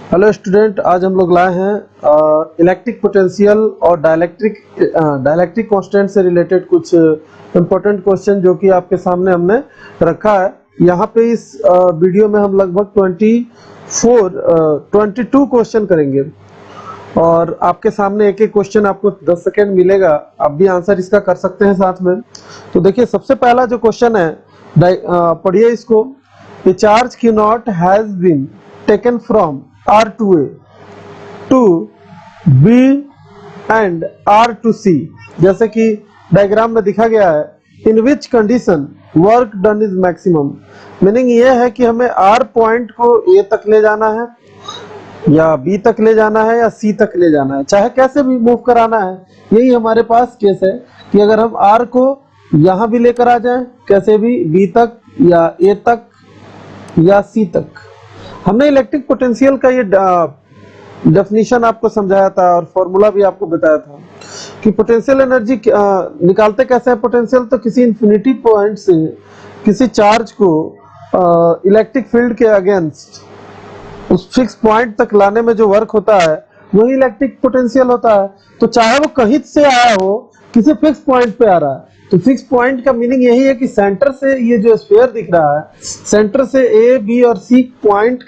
Hello student, आज हम लोग लाए हैं इलेक्ट्रिक पोटेंशियल और डाइलेक्ट्रिक कांस्टेंट से रिलेटेड कुछ इम्पोर्टेंट क्वेश्चन जो कि आपके सामने हमने रखा है। यहाँ पे इस वीडियो में हम लगभग 22 क्वेश्चन करेंगे और आपके सामने एक एक क्वेश्चन आपको 10 सेकेंड मिलेगा, आप भी आंसर इसका कर सकते हैं साथ में। तो देखिए, सबसे पहला जो क्वेश्चन है, पढ़िए इसको। A charge q not has been taken from R to A to B and R to C, जैसे कि डायग्राम में दिखा गया है। In which condition work done is maximum. Meaning ये है कि हमें R पॉइंट को A तक ले जाना है या B तक ले जाना है या C तक ले जाना है, चाहे कैसे भी मूव कराना है। यही हमारे पास केस है कि अगर हम R को यहाँ भी लेकर आ जाएं, कैसे भी B तक या A तक या C तक। हमने इलेक्ट्रिक पोटेंशियल का ये डेफिनेशन आपको समझाया था और फॉर्मूला भी आपको बताया था कि पोटेंशियल एनर्जी निकालते कैसे हैं। पोटेंशियल तो किसी इंफिनिटी पॉइंट से किसी चार्ज को इलेक्ट्रिक फील्ड के अगेंस्ट उस फिक्स पॉइंट तक लाने में जो वर्क होता है वही इलेक्ट्रिक पोटेंशियल होता है। तो चाहे वो कहीं से आया हो, किसी फिक्स पॉइंट पे आ रहा है, तो फिक्स पॉइंट का मीनिंग यही है कि सेंटर से ये जो स्फीयर दिख रहा है, सेंटर से ए बी और सी पॉइंट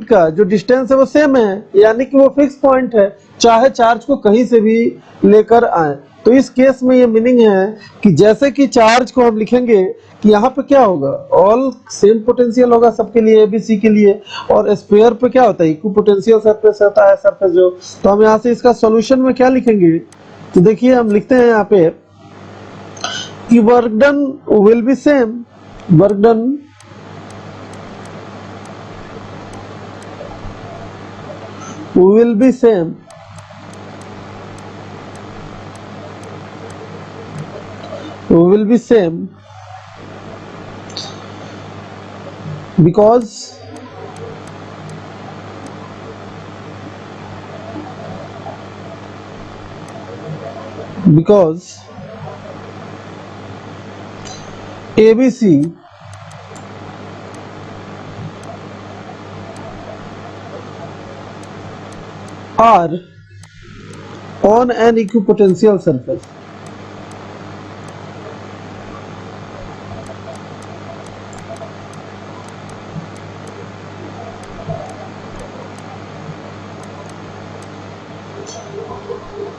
का जो डिस्टेंस है वो सेम है, यानी कि वो फिक्स पॉइंट है, चाहे चार्ज को कहीं से भी लेकर आए। तो इस केस में ये मीनिंग है कि जैसे कि चार्ज को हम लिखेंगे कि यहाँ पे क्या होगा, ऑल सेम पोटेंशियल होगा सबके लिए, एबीसी के लिए। और स्फीयर पे क्या होता है, इक्विपोटेंशियल सरफेस होता है सरफेस जो। तो हम यहाँ से इसका सॉल्यूशन में क्या लिखेंगे, तो देखिए हम लिखते हैं यहाँ पे कि work done will be same, work done will be same because ABC are on an equipotential surface।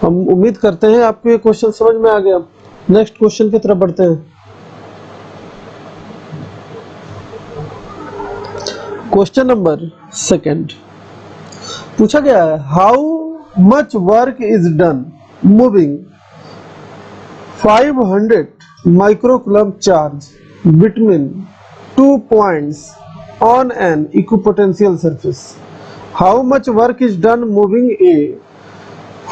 हम उम्मीद करते हैं आपको ये क्वेश्चन समझ में आ गया। नेक्स्ट क्वेश्चन की तरफ बढ़ते हैं। क्वेश्चन नंबर सेकंड पूछा गया है, how much work is done moving 500 microcoulomb charge between 2 points on an equipotential surface. How much work is done moving A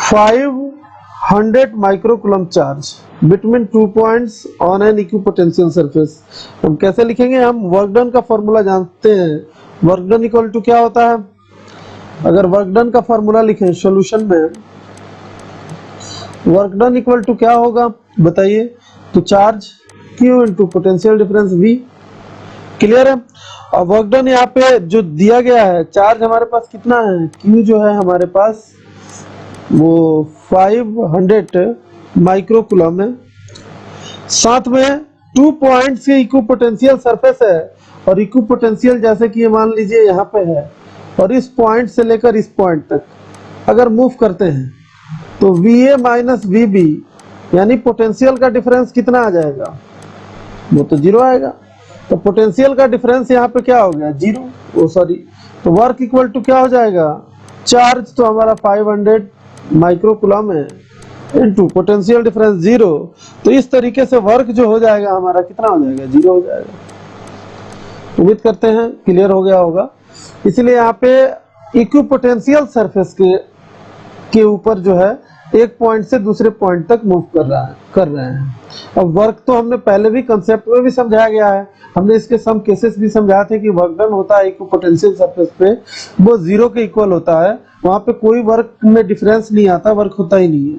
500 microcoulomb charge between 2 points on an equipotential surface. हम कैसे लिखेंगे, हम work done का formula जानते हैं। Work done equal to क्या होता है, अगर वर्क डन का फॉर्मूला लिखें सॉल्यूशन में, वर्क डन इक्वल टू क्या होगा बताइए, तो charge Q into potential difference V। Clear है। और वर्क डन यहाँ पे जो दिया गया है, चार्ज हमारे पास कितना है, Q जो है हमारे पास वो 500 माइक्रोकूलम है, साथ में 2 पॉइंट से इक्विपोटेंशियल सरफेस है। और इक्विपोटेंशियल जैसे कि ये मान लीजिए यहाँ पे है, और इस पॉइंट से लेकर इस पॉइंट तक अगर मूव करते हैं तो VA माइनस VB यानी पोटेंशियल का डिफरेंस कितना आ जाएगा, वो तो जीरो आएगा। तो पोटेंशियल का डिफरेंस यहाँ पे क्या हो गया, जीरो, सॉरी। तो वर्क इक्वल टू क्या हो जाएगा, चार्ज तो हमारा 500 माइक्रोकूलम है इनटू पोटेंशियल डिफरेंस जीरो। तो इस तरीके से वर्क जो हो जाएगा हमारा कितना हो जाएगा, जीरो हो जाएगा। उम्मीद करते हैं क्लियर हो गया होगा। इसलिए यहाँ पे इक्विपोटेंशियल सरफेस के ऊपर जो है एक पॉइंट से दूसरे पॉइंट तक मूव कर रहे हैं। अब वर्क तो हमने पहले भी कंसेप्ट में भी समझाया गया है, हमने इसके सम केसेस भी समझाए थे कि वर्क डन होता है इक्विपोटेंशियल सरफेस पे, वो जीरो के इक्वल होता है, वहां पे कोई वर्क में डिफरेंस नहीं आता, वर्क होता ही नहीं है।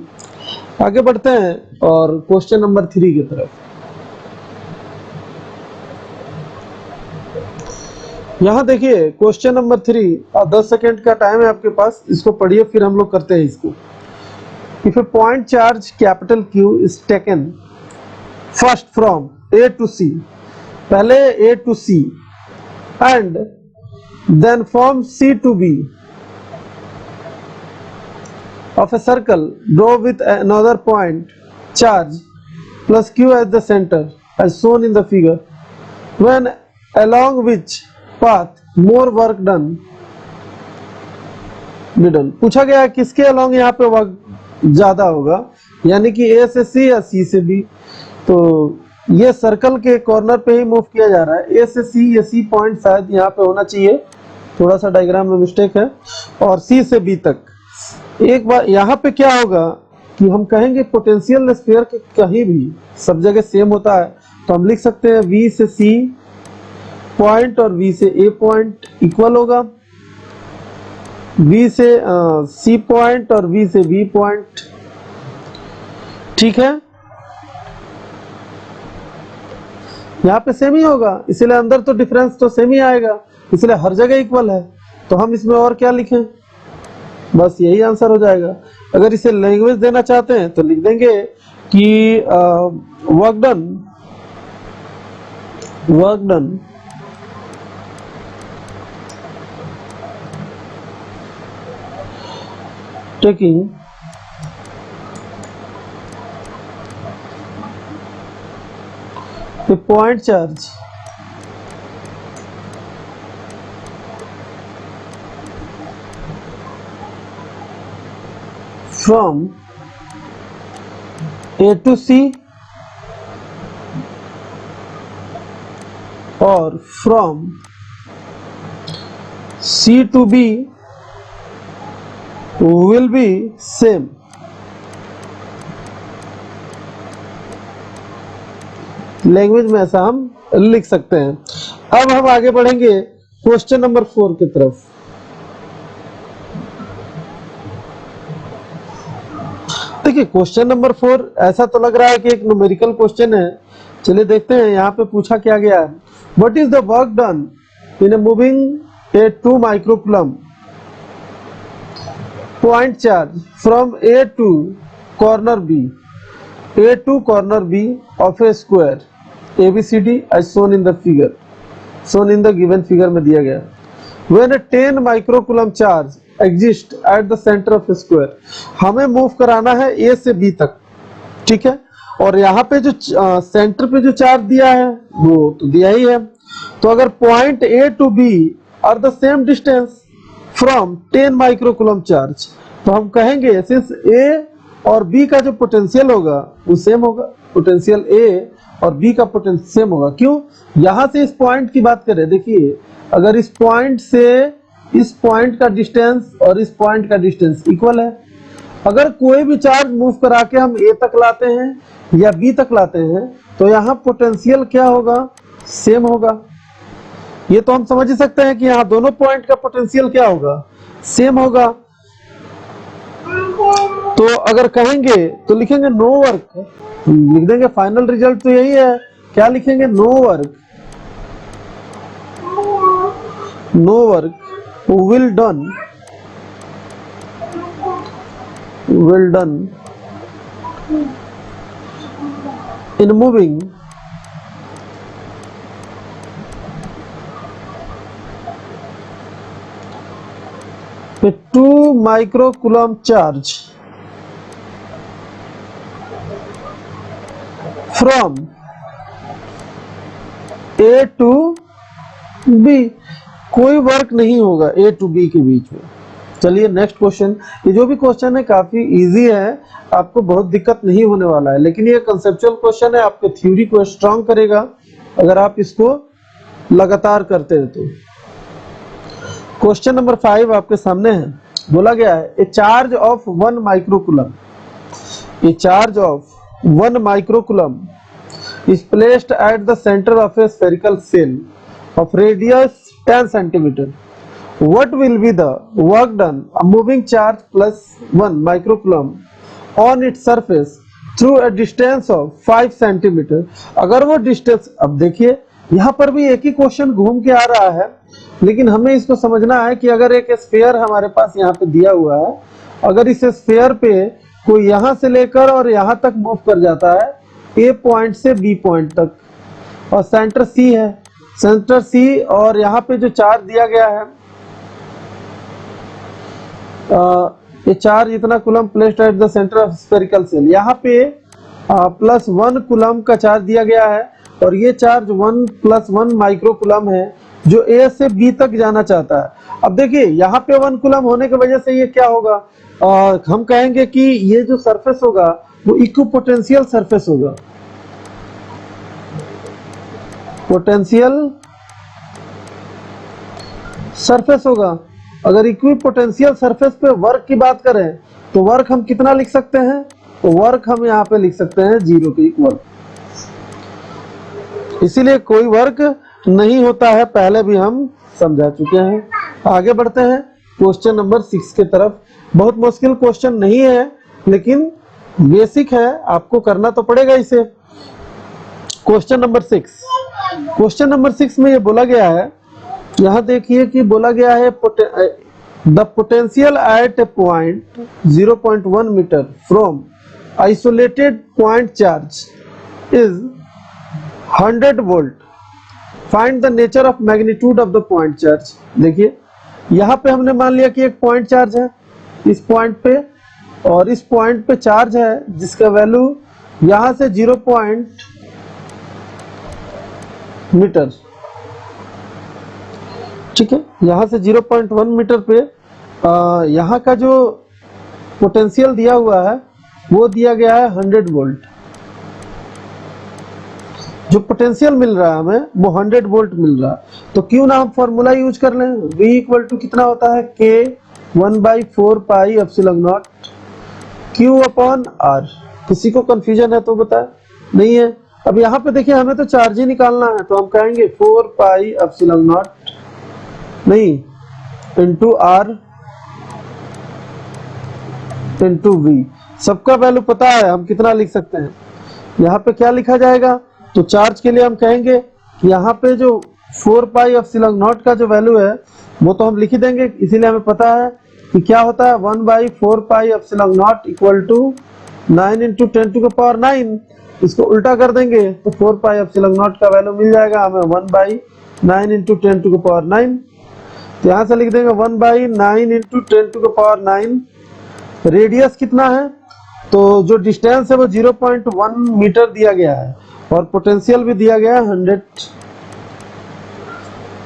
आगे बढ़ते हैं और क्वेश्चन नंबर 3 की तरफ। यहाँ देखिए क्वेश्चन नंबर 3, 10 सेकेंड का टाइम है आपके पास, इसको पढ़िए फिर हम लोग करते हैं इसको। If A point charge capital Q is taken first from A to C, पहले A to C and then from C to B of a circle, draw with another point charge plus Q as the center as shown in the figure, when along which path more work done be done। पूछा गया है किसके along यहाँ पे work ज्यादा होगा, यानी कि A से C या C से B। तो ये सर्कल के कॉर्नर पे ही मूव किया जा रहा है, A से C, ये C पॉइंट शायद यहाँ पे होना चाहिए, थोड़ा सा डायग्राम में मिस्टेक है, और C से B तक। एक बार यहाँ पे क्या होगा कि हम कहेंगे पोटेंशियल स्फीयर के कहीं भी सब जगह सेम होता है, तो हम लिख सकते हैं V से C पॉइंट और V से A पॉइंट इक्वल होगा, V से C पॉइंट और V से B पॉइंट। ठीक है, यहाँ पे सेम ही होगा, इसलिए अंदर तो डिफरेंस तो सेम ही आएगा, इसलिए हर जगह इक्वल है। तो हम इसमें और क्या लिखें, बस यही आंसर हो जाएगा। अगर इसे लैंग्वेज देना चाहते हैं तो लिख देंगे कि work done taking a point charge from A to C or from C to B will be same। Language में ऐसा हम लिख सकते हैं। अब हम आगे बढ़ेंगे क्वेश्चन नंबर 4 की तरफ। देखिए क्वेश्चन नंबर 4 ऐसा तो लग रहा है कि एक न्यूमेरिकल क्वेश्चन है, चलिए देखते हैं यहाँ पे पूछा क्या गया है। What is the work done in a moving A 2 microcoulomb point charge from A to corner B, A to corner B of a square ABCD as shown in the figure, shown in the given figure में दिया गया। When a 10 microcoulomb charge exist at the center of a square, हमें move कराना है A से B तक, ठीक है, और यहाँ पे जो सेंटर पे जो चार्ज दिया है वो तो दिया ही है। तो अगर point A to B are the same distance from 10 microcoulomb charge, तो हम कहेंगे सिंस A और B का जो पोटेंशियल होगा वो सेम होगा, पोटेंशियल A और B का पोटेंशियल सेम होगा। क्यों, यहां से इस पॉइंट की बात करें, देखिए अगर इस पॉइंट से इस पॉइंट का डिस्टेंस और इस पॉइंट का डिस्टेंस इक्वल है, अगर कोई भी चार्ज मूव करा के हम A तक लाते हैं या B तक लाते हैं तो यहाँ पोटेंशियल क्या होगा, सेम होगा। ये तो हम समझ ही सकते हैं कि यहाँ दोनों पॉइंट का पोटेंशियल क्या होगा, सेम होगा। तो अगर कहेंगे तो लिखेंगे नो वर्क, लिख देंगे फाइनल रिजल्ट तो यही है, क्या लिखेंगे, no work will done in moving a 2 microcoulomb charge from A to B, कोई वर्क नहीं होगा A to B के बीच में। चलिए नेक्स्ट क्वेश्चन, ये जो भी क्वेश्चन है काफी इजी है, आपको बहुत दिक्कत नहीं होने वाला है, लेकिन ये कंसेप्चुअल क्वेश्चन है, आपके थ्योरी को स्ट्रांग करेगा अगर आप इसको लगातार करते हैं तो। क्वेश्चन नंबर 5 आपके सामने है, बोला गया है ए charge of 1 microcoulomb, A charge of 1 microcoulomb is placed at the center of a spherical shell of radius 10 centimeter. What will be the work done a moving charge plus 1 microcoulomb on its surface through a distance of 5 centimeter? अगर वो distance, अब देखिए यहाँ पर भी एक ही question घूम के आ रहा है, लेकिन हमें इसको समझना है कि अगर एक स्फीयर हमारे पास यहाँ पे दिया हुआ है, अगर इस स्फीयर पे कोई यहाँ से लेकर और यहाँ तक मूव कर जाता है, ए पॉइंट से बी पॉइंट तक, और सेंटर सी है, सेंटर सी, और यहाँ पे जो चार्ज दिया गया है, ये चार्ज इतना coulomb placed at the centre of spherical shell, यहाँ पे +1 कूलम का चार्ज दिया गया है, और ये चार्ज 1 + 1 माइक्रो कूलम है जो ए से बी तक जाना चाहता है। अब देखिए यहाँ पे 1 कूलम होने की वजह से ये क्या होगा, हम कहेंगे कि ये जो सरफेस होगा वो इक्विपोटेंशियल सरफेस होगा, पोटेंशियल सरफेस होगा। अगर इक्विपोटेंशियल सरफेस पे वर्क की बात करें तो वर्क हम कितना लिख सकते हैं, तो वर्क हम यहाँ पे लिख सकते हैं 0 के इक्वल, इसीलिए कोई वर्क नहीं होता है, पहले भी हम समझा चुके हैं। आगे बढ़ते हैं क्वेश्चन नंबर 6 के तरफ। बहुत मुश्किल क्वेश्चन नहीं है, लेकिन बेसिक है, आपको करना तो पड़ेगा इसे। क्वेश्चन नंबर 6, क्वेश्चन नंबर 6 में ये बोला गया है, यहाँ देखिए कि बोला गया है the potential at a point 0.1 metre from isolated point charge is 100 volt, find the nature of magnitude of the point charge. देखिए यहाँ पे हमने मान लिया कि एक पॉइंट चार्ज है इस पॉइंट पे, और इस पॉइंट पे चार्ज है जिसका वैल्यू यहाँ से 0 मीटर, ठीक है, यहाँ से 0.1 मीटर पे यहाँ का जो पोटेंशियल दिया हुआ है वो दिया गया है 100 वोल्ट। जो पोटेंशियल मिल रहा है हमें वो 100 वोल्ट मिल रहा है, तो क्यों ना हम फॉर्मूला यूज कर लें, V = कितना होता है, K 1/4πε0 Q/R। किसी को कंफ्यूजन है तो बताए, नहीं है। अब यहाँ पे देखिए हमें तो चार्ज ही निकालना है, तो हम कहेंगे 4πε0 नहीं इंटू R इंटू V। सबका वैल्यू पता है, हम कितना लिख सकते हैं। यहाँ पे क्या लिखा जाएगा, तो चार्ज के लिए हम कहेंगे कि यहाँ पे जो 4πε0 का जो वैल्यू है वो तो हम लिख ही देंगे, इसीलिए हमें पता है कि क्या होता है 1/4πε0 इक्वल टू 9 × 10⁹। इसको उल्टा कर देंगे तो 4πε0 का वैल्यू मिल जाएगा हमें 1/9 × 10⁹। तो यहाँ से लिख देंगे 1/9 × 10⁹। रेडियस कितना है, तो जो डिस्टेंस है वो 0.1 मीटर दिया गया है, और पोटेंशियल भी दिया गया है 100।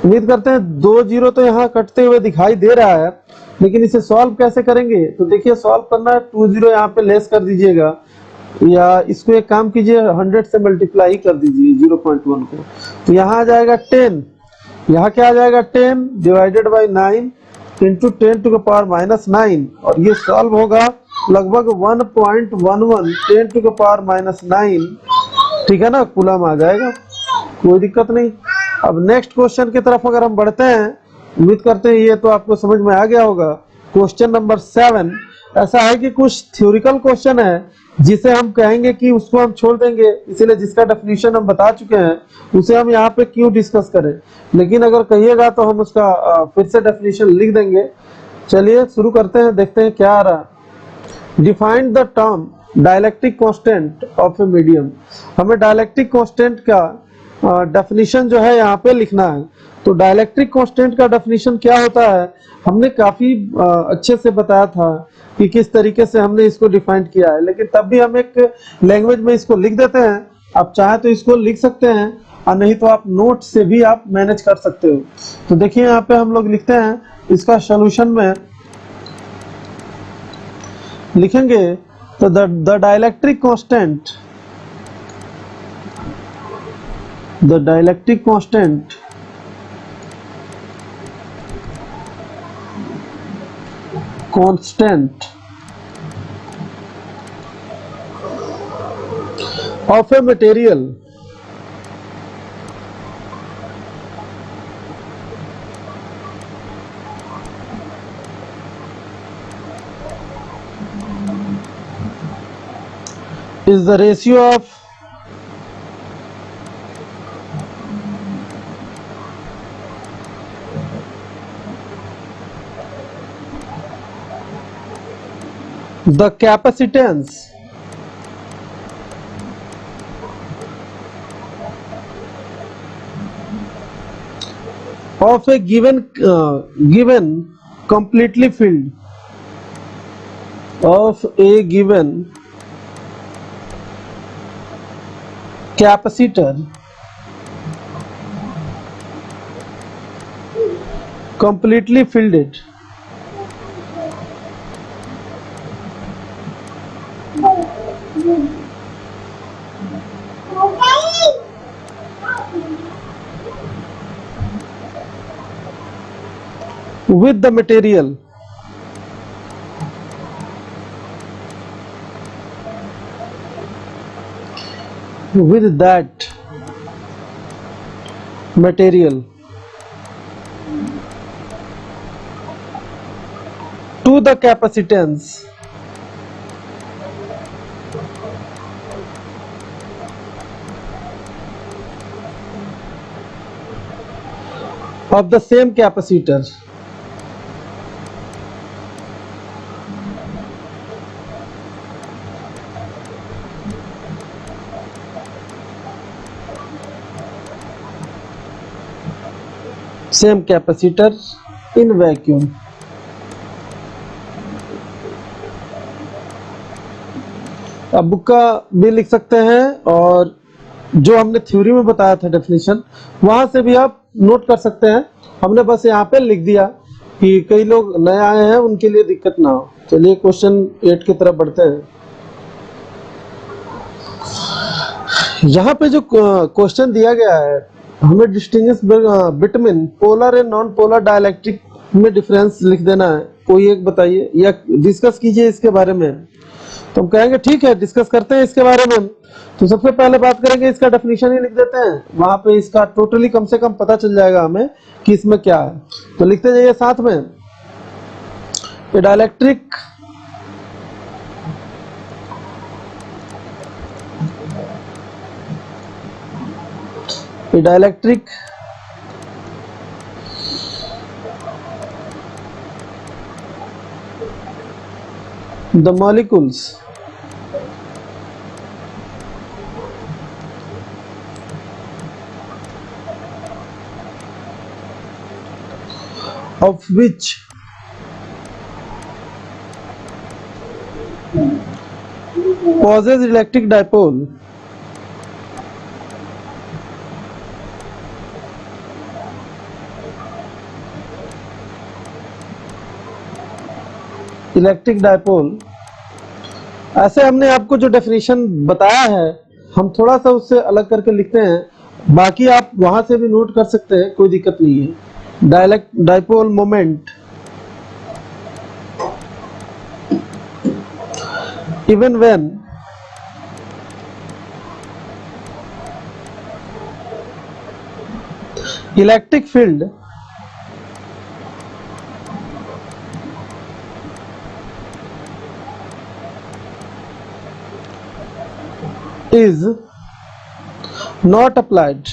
उम्मीद करते हैं 2 0 तो यहाँ कटते हुए दिखाई दे रहा है, लेकिन इसे सॉल्व कैसे करेंगे, तो देखिए सॉल्व करना है 2 0 यहाँ पे लेस कर दीजिएगा, या इसको एक काम कीजिए 100 से मल्टीप्लाई कर दीजिए 0.1 को, तो यहाँ आ जाएगा 10। यहाँ क्या आ जाएगा 10 डिवाइडेड बाई 9 इंटू 10⁻⁻9, और ये सॉल्व होगा लगभग 1.11 10⁻⁻9, ठीक है ना, कूलम आ जाएगा, कोई दिक्कत नहीं। अब नेक्स्ट क्वेश्चन की तरफ अगर हम बढ़ते हैं, उम्मीद करते हैं ये तो आपको समझ में आ गया होगा। क्वेश्चन नंबर 7 ऐसा है कि कुछ थ्योरिकल क्वेश्चन है जिसे हम कहेंगे कि उसको हम छोड़ देंगे, इसीलिए जिसका डेफिनेशन हम बता चुके हैं उसे हम यहाँ पे क्यों डिस्कस करें, लेकिन अगर कहिएगा तो हम उसका फिर से डेफिनेशन लिख देंगे। चलिए शुरू करते हैं, देखते हैं क्या आ रहा है। Define the term dielectric constant of a medium. हमें डाइलेक्ट्रिक कांस्टेंट का डेफिनेशन जो है यहाँ पे लिखना है। तो डाइलेक्ट्रिक कांस्टेंट का डेफिनेशन क्या होता है, हमने काफी अच्छे से बताया था कि किस तरीके से हमने इसको डिफाइन किया है, लेकिन तब भी हम एक लैंग्वेज में इसको लिख देते हैं। आप चाहे तो इसको लिख सकते हैं, और नहीं तो आप नोट से भी आप मैनेज कर सकते हो। तो देखिए यहाँ पे हम लोग लिखते हैं, इसका सॉल्यूशन में लिखेंगे तो the dielectric constant of a material is the ratio of The capacitance of a given completely filled of a given capacitor completely filled it with the material with that material to the capacitance of the same capacitor in vacuum. अब book का भी लिख सकते हैं और जो हमने theory में बताया था डेफिनेशन वहां से भी आप नोट कर सकते हैं। हमने बस यहाँ पे लिख दिया कि कई लोग नए आए हैं उनके लिए दिक्कत ना हो। चलिए क्वेश्चन 8 की तरफ बढ़ते हैं। यहाँ पे जो क्वेश्चन दिया गया है हमें distinguish between polar and non polar dielectric में डिफरेंस लिख देना है। कोई एक बताइए या डिस्कस कीजिए इसके बारे में। तो हम कहेंगे ठीक है डिस्कस करते हैं इसके बारे में। तो सबसे पहले बात करेंगे इसका डेफिनेशन ही लिख देते हैं, वहां पे इसका टोटली कम से कम पता चल जाएगा हमें कि इसमें क्या है। तो लिखते जाइए साथ में। Dielectric dielectric the molecules of which possess electric dipole electric dipole. ऐसे हमने आपको जो डेफिनेशन बताया है हम थोड़ा सा उससे अलग करके लिखते हैं, बाकी आप वहां से भी नोट कर सकते हैं, कोई दिक्कत नहीं है। Dipole moment even when electric field is not applied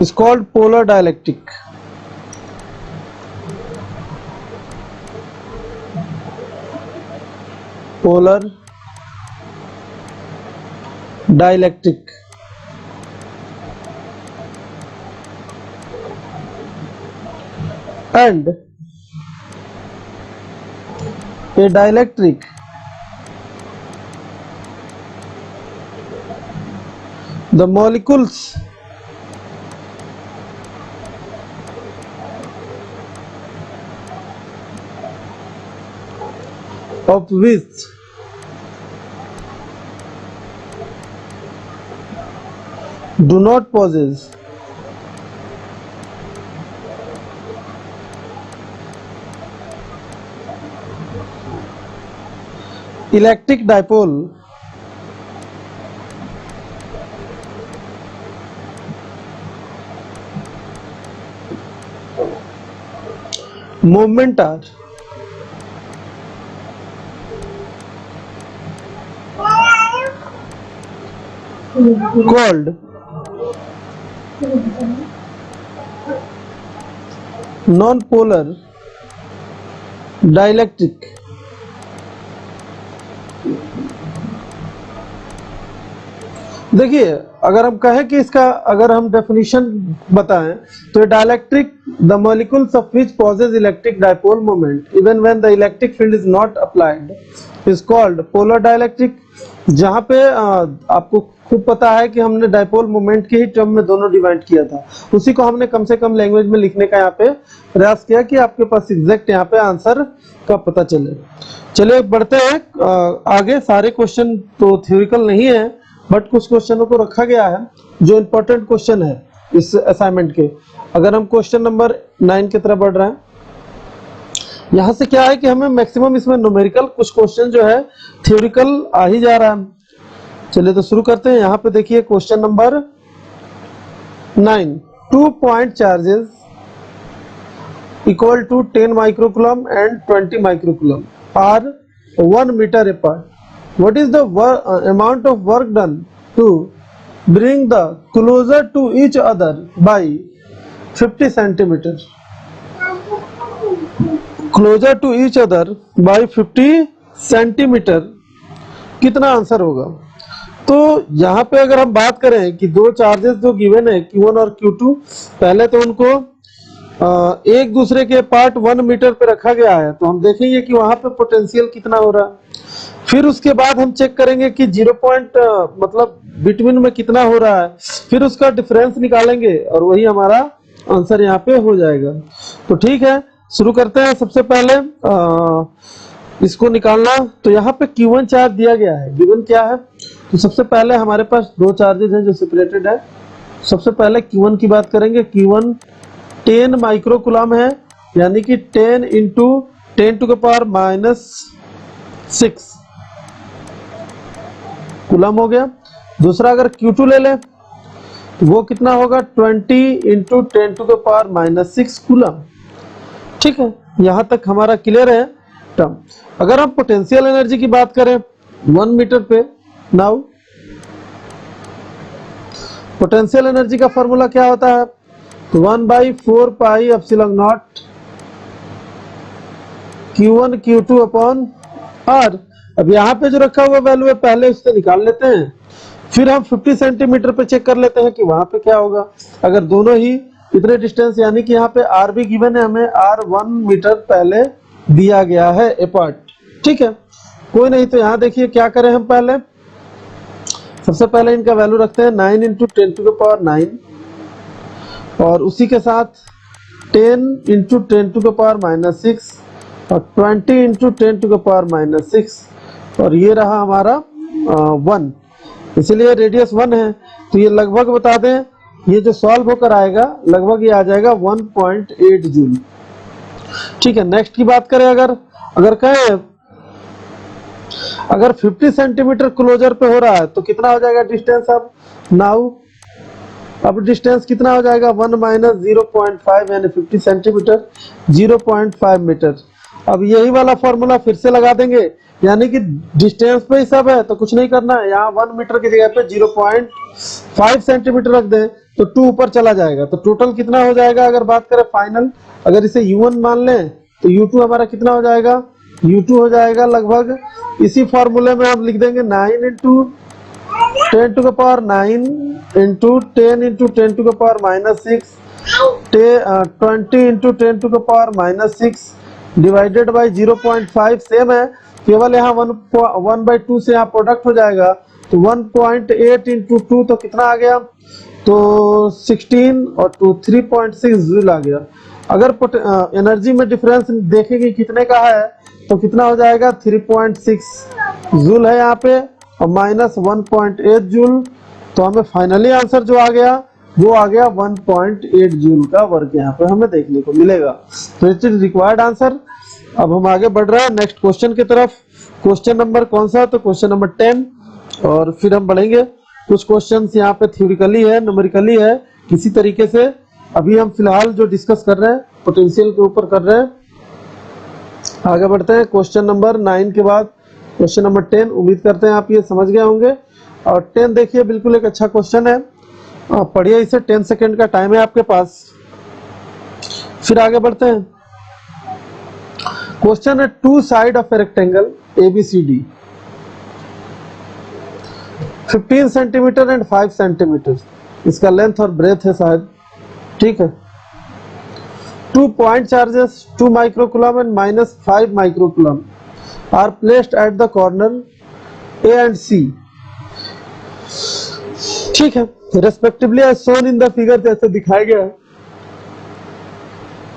is called polar dielectric. Polar dielectric. And a dielectric the molecules of which do not possess electric dipole movement are called non polar dielectric, देखिए अगर हम कहें कि इसका अगर हम definition बताएं तो dielectric the molecules of which possesses electric dipole moment even when the electric field is not applied is called polar dielectric. जहां पे आपको खूब पता है कि हमने डाइपोल मोमेंट के ही टर्म में दोनों डिवाइड किया था, उसी को हमने कम से कम लैंग्वेज में लिखने का यहाँ पे प्रयास किया कि आपके पास एग्जैक्ट यहाँ पे आंसर का पता चले। चलिए बढ़ते हैं आगे। सारे क्वेश्चन तो थ्योरिकल नहीं है, बट कुछ क्वेश्चनों को रखा गया है जो इंपॉर्टेंट क्वेश्चन है इस असाइनमेंट के। अगर हम क्वेश्चन नंबर 9 की तरफ बढ़ रहे हैं, यहाँ से क्या है कि हमें मैक्सिमम इसमें न्यूमेरिकल, कुछ क्वेश्चन जो है थ्योरिकल आ ही जा रहा है। चलिए तो शुरू करते हैं। यहाँ पे देखिए question number 9, 2 point charges equal to 10 microcoulomb and 20 microcoulomb are 1 metre apart. What is the amount of work done to bring the closer to each other by 50 centimeter? Closer to each other by 50 centimeter कितना answer होगा? तो यहाँ पे अगर हम बात करें कि दो चार्जेस जो गिवन है Q1 और Q2, पहले तो उनको एक दूसरे के पार्ट 1 मीटर पे रखा गया है, तो हम देखेंगे कि वहां पे पोटेंशियल कितना हो रहा है। फिर उसके बाद हम चेक करेंगे कि 0 पॉइंट मतलब बिटवीन में कितना हो रहा है, फिर उसका डिफरेंस निकालेंगे और वही हमारा आंसर यहाँ पे हो जाएगा। तो ठीक है, शुरू करते हैं। सबसे पहले इसको निकालना, तो यहाँ पे Q1 चार्ज दिया गया है, गिवन क्या है। तो सबसे पहले हमारे पास दो चार्जेस हैं जो सेपरेटेड है। सबसे पहले Q1 की बात करेंगे। Q1 10 माइक्रोकूलम है, यानी कि 10 into 10 to the power -6 coulomb हो गया। दूसरा अगर Q2 ले ले तो वो कितना होगा, 20 into 10 to the power -6 coulomb. ठीक है, यहां तक हमारा क्लियर है टर्म। अगर हम पोटेंशियल एनर्जी की बात करें 1 मीटर पे, नाउ पोटेंशियल एनर्जी का फॉर्मूला क्या होता है, 1/4 pi epsilon not Q1 Q2 upon R। अब यहाँ पे जो रखा हुआ वैल्यू है पहले उससे निकाल लेते हैं, फिर हम 50 सेंटीमीटर पे चेक कर लेते हैं कि वहां पे क्या होगा। अगर दोनों ही इतने डिस्टेंस, यानी कि यहाँ पे R भी गिवन है, हमें R 1 मीटर पहले दिया गया है अपार्ट। ठीक है, कोई नहीं। तो यहाँ देखिए क्या करें हम, पहले सबसे पहले इनका वैल्यू रखते हैं 9 इंटू 10 टू द पावर 9 और उसी के साथ 10 इंटू 10 टू द पावर -6 और 20 इंटू 10 टू द पावर -6 और ये रहा हमारा 1, इसलिए रेडियस 1 है। तो ये लगभग बता दें, ये जो सॉल्व होकर आएगा लगभग ये आ जाएगा 1.8 जूल। ठीक है, नेक्स्ट की बात करें। अगर कहें अगर 50 सेंटीमीटर क्लोजर पे हो रहा है तो कितना हो जाएगा डिस्टेंस। अब डिस्टेंस कितना हो जाएगा, 1 माइनस 0.5 यानी 50 सेंटीमीटर 0.5 मीटर। अब यही वाला फॉर्मूला फिर से लगा देंगे, यानी कि डिस्टेंस पे ही सब है तो कुछ नहीं करना है। यहाँ 1 मीटर की जगह पे 0.5 सेंटीमीटर रख दें तो 2 ऊपर चला जाएगा। तो टोटल कितना हो जाएगा, अगर बात करें फाइनल, अगर इसे U1 मान लें तो U2 हमारा कितना हो जाएगा, U2 हो जाएगा लगभग इसी फॉर्मूले में हम लिख देंगे 9 into 10 to the power 9 into 10 into 10 to the power -6 20 into 10 to the power -6 divided by 0.5। Same है, केवल यहाँ 1/2 से यहाँ प्रोडक्ट हो जाएगा। तो 1.8 इंटू 2 तो कितना आ गया, तो 16 और 2 3.6 जूल आ गया। अगर एनर्जी में डिफरेंस देखेंगे कितने का है तो कितना हो जाएगा, 3.6 जूल है यहाँ पे और -1.8 जूल। तो हमें फाइनली आंसर जो आ गया वो आ गया 1.8 जूल का वर्क यहाँ पे हमें देखने को मिलेगा। तो इट इज रिक्वायर्ड आंसर। अब हम आगे बढ़ रहे हैं नेक्स्ट क्वेश्चन की तरफ। क्वेश्चन नंबर कौन सा, तो क्वेश्चन नंबर 10 और फिर हम बढ़ेंगे। कुछ क्वेश्चंस यहाँ पे थ्योरिकली है, न्यूमेरिकली है, किसी तरीके से। अभी हम फिलहाल जो डिस्कस कर रहे हैं पोटेंशियल के ऊपर कर रहे हैं। आगे बढ़ते हैं क्वेश्चन नंबर 9 के बाद क्वेश्चन नंबर 10। उम्मीद करते हैं आप ये समझ गए होंगे। और 10 देखिए बिल्कुल एक अच्छा क्वेश्चन है। आप पढ़िए इसे, 10 सेकेंड का टाइम है आपके पास। फिर आगे बढ़ते हैं। क्वेश्चन है, two side of a rectangle ABCD 15 centimetre and 5 centimetre, इसका लेंथ और ब्रेथ है शायद, ठीक है। 2 point charges 2 microcoulomb and -5 microcoulomb are placed at the corner A and C, ठीक है, respectively as shown in the figure, जैसे दिखाया गया है।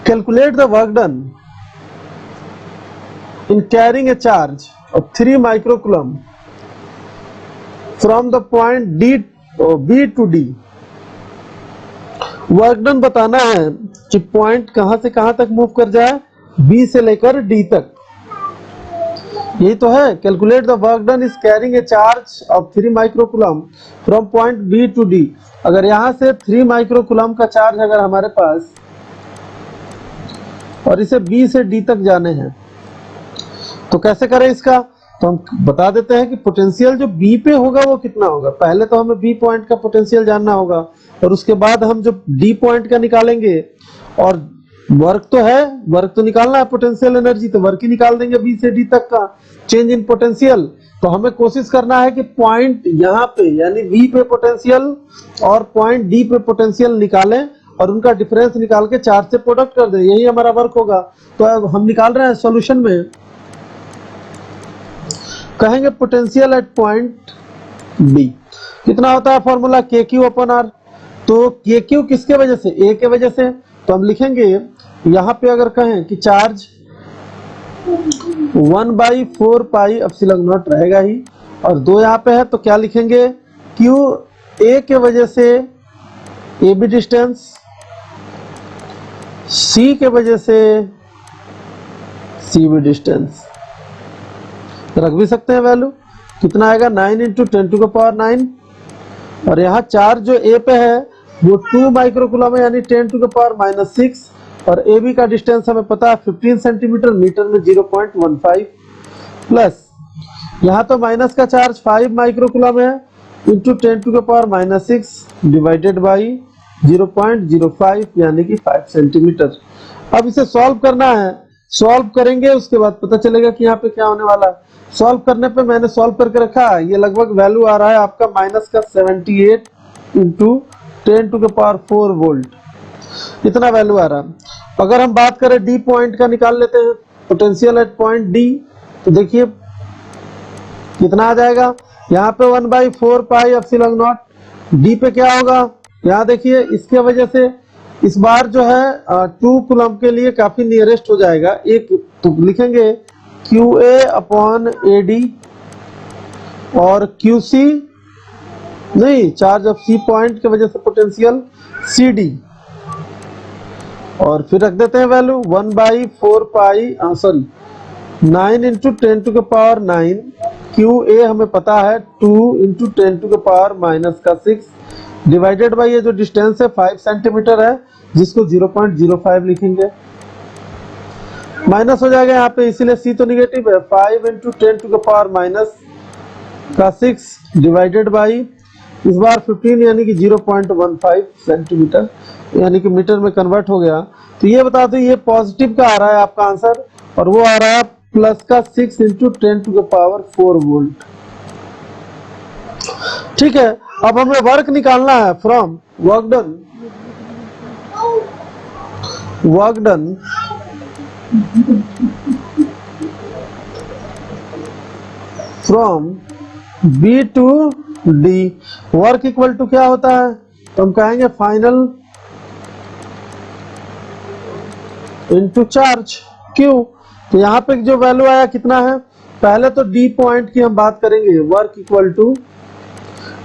Calculate the work done in carrying a charge of 3 microcoulomb from the point B to D। Work done बताना है कि point कहां से कहां तक मूव कर जाए, B से लेकर D तक, यही तो है। Calculate the work done is carrying a charge of 3 microcoulomb from point B to D। अगर यहां से 3 माइक्रोकूलम का चार्ज अगर हमारे पास, और इसे B से D तक जाने हैं, तो कैसे करें इसका? तो हम बता देते हैं कि पोटेंशियल जो B पे होगा वो कितना होगा। पहले तो हमें B पॉइंट का पोटेंशियल जानना होगा, और उसके बाद हम जो D पॉइंट का निकालेंगे, और वर्क तो है, वर्क तो निकालना है, पोटेंशियल एनर्जी, तो वर्क ही निकाल देंगे B से D तक का चेंज इन पोटेंशियल। तो हमें कोशिश करना है कि पॉइंट यहाँ पे यानी B पे पोटेंशियल और पॉइंट D पे पोटेंशियल निकालें, और उनका डिफरेंस निकाल के चार्ज से प्रोडक्ट कर दें, यही हमारा वर्क होगा। तो अब हम निकाल रहे हैं सॉल्यूशन में, कहेंगे पोटेंशियल एट पॉइंट B कितना होता है, फॉर्मूला KQ/R। तो KQ किसके वजह से? A के वजह से। तो हम लिखेंगे यहाँ पे, अगर कहें कि चार्ज 1/4 पाई एप्सिलॉन नॉट रहेगा ही, और 2 यहाँ पे है, तो क्या लिखेंगे? Q A के वजह से AB डिस्टेंस, C के वजह से CB डिस्टेंस, रख भी सकते हैं वैल्यू। कितना आएगा? 9 × 10⁹, और यहाँ चार्ज जो A पे है वो 2 माइक्रोकूलम है, यानी 10⁻⁻6, और AB का डिस्टेंस हमें पता है 15 सेंटीमीटर, मीटर में 0.15, प्लस यहाँ तो माइनस का चार्ज 5 माइक्रोकूलम है, इंटू 10⁻⁻6 डिवाइडेड बाई 0.05 यानी कि 5 सेंटीमीटर। अब इसे सॉल्व करना है, सॉल्व करेंगे उसके बाद पता चलेगा कि यहाँ पे क्या होने वाला है। सॉल्व करने पे मैंने सॉल्व करके रखा है, ये लगभग वैल्यू आ रहा है आपका माइनस का 78 × 10⁴ वोल्ट, इतना वैल्यू आ रहा है। अगर हम बात करें D पॉइंट का, निकाल लेते हैं पोटेंशियल एट पॉइंट D, तो देखिए कितना आ जाएगा। यहाँ पे 1/4 पाई एप्सिलॉन नॉट। D पे क्या होगा? यहाँ देखिए, इसके वजह से इस बार जो है 2 कूलम के लिए काफी नियरेस्ट हो जाएगा एक, तो लिखेंगे QA/AD, और QC नहीं, चार्ज ऑफ C पॉइंट की वजह से पोटेंशियल CD, और फिर रख देते हैं वैल्यू 1/4 पाई 9 × 10⁹, QA हमें पता है 2 × 10⁻⁻6 डिवाइडेड बाई ये जो डिस्टेंस है 5 सेंटीमीटर है, जिसको 0.05 लिखेंगे, माइनस हो जाएगा यहाँ पे, इसीलिए C तो निगेटिव है। 5 × 10⁻⁻6 डिवाइडेड बाई इस बार 15 यानी कि 0.15 सेंटीमीटर, यानी कि मीटर में कन्वर्ट हो गया। तो ये बता दो, ये पॉजिटिव का आ रहा है आपका आंसर, और वो आ रहा है प्लस का 6 × 10⁴ वोल्ट। ठीक है, अब हमें वर्क निकालना है from work done from B to D। Work equal to क्या होता है? तो हम कहेंगे फाइनल इनटू चार्ज Q। तो यहाँ पे जो वैल्यू आया कितना है? पहले तो D पॉइंट की हम बात करेंगे, work equal to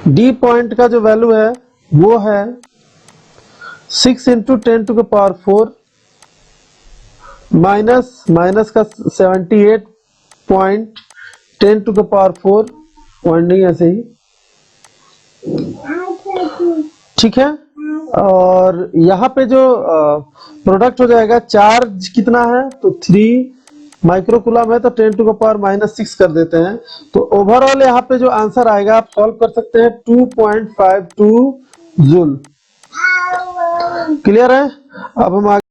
D point का जो वैल्यू है वो है 6 × 10⁴ माइनस का 78 पॉइंट 10⁴ पॉइंट नहीं, ऐसे ही, ठीक है। और यहाँ पे जो प्रोडक्ट हो जाएगा, चार्ज कितना है? तो 3 माइक्रोकूलम है, तो 10⁻⁻6 कर देते हैं। तो ओवरऑल यहाँ पे जो आंसर आएगा आप सॉल्व कर सकते हैं 2.52 जूल। क्लियर है? अब हम आगे